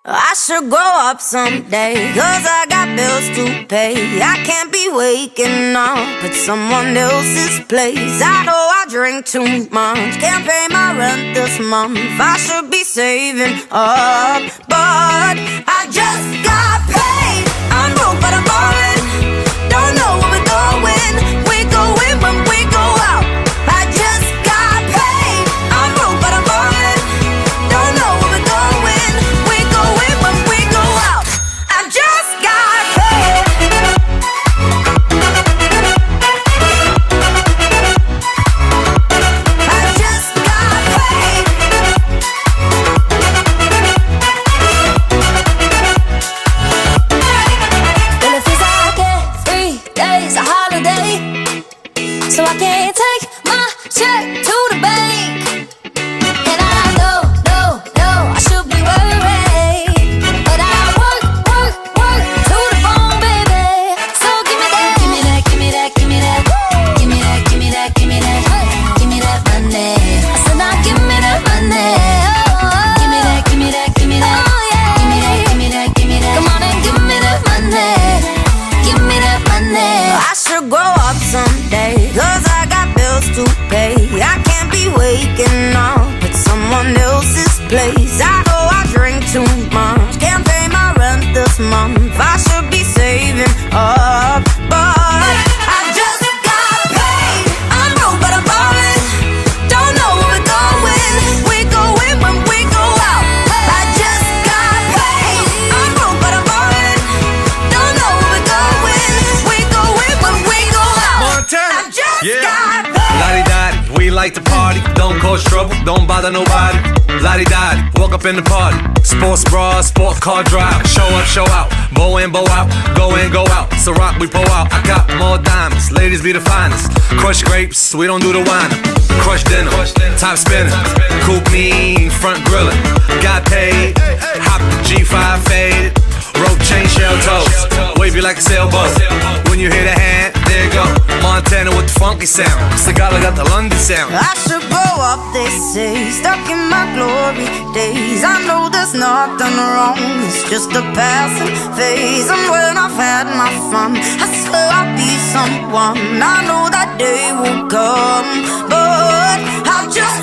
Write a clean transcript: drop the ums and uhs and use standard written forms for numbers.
I should grow up someday, 'cause I got bills to pay. I can't be waking up at someone else's place. I know I drink too much, can't pay my rent this month. I should be saving up, but I just got paid. I'm broke but I'm ballin', don't know where we're going. We go in when we go out. I just got paid. I'm broke but I'm ballin', don't know where we're going. We go in when we go out. I just got paid. I just got paid. Well, it feels like every day's a holiday, so I can't take my check to the bank. And I know, I should be worried, but I work to the bone, baby. So give me that, give me that, give me that, give me that, give me that, give me that, give me that, give me that money. I said now give me that money. Give me that, give me that, give me that. Oh yeah. Give me that, give me that, give me that. Come on and give me that money. Give me that money. I should grow up someday, 'cause I got bills to pay. I can't be waking up at someone else's place. I know I drink too much, can't pay my rent this month. I should be saving up, but I just got paid. I'm broke but I'm ballin', don't know where we're going. We go in when we go out. I just got paid. I'm broke but I'm ballin', don't know where we're going. We go in when we go out. Montana. I just Yeah. got paid. Lottie-dottie, we like to party. Don't cause trouble, don't bother nobody. Lottie-dottie, walk up in the party. Sports bra, sport car drive. Show up, show out. Bow in, bow out. Go in, go out. So rock, we pull out. I got more diamonds. Ladies be the finest. Crush grapes, we don't do the wine. Crush dinner, top spinning. Coupe mean, front grilling. Got paid, hop the G5 faded. Rope chain, shell toes. Wave you like a sailboat. When you hear the hand, there you go. Montana with the funky sound. Sagala got the London sound. I should grow up, they say, stuck in my glory days. I know there's nothing wrong, it's just a passing phase. And when I've had my fun, I swear I'll be someone. I know that day will come, but I've just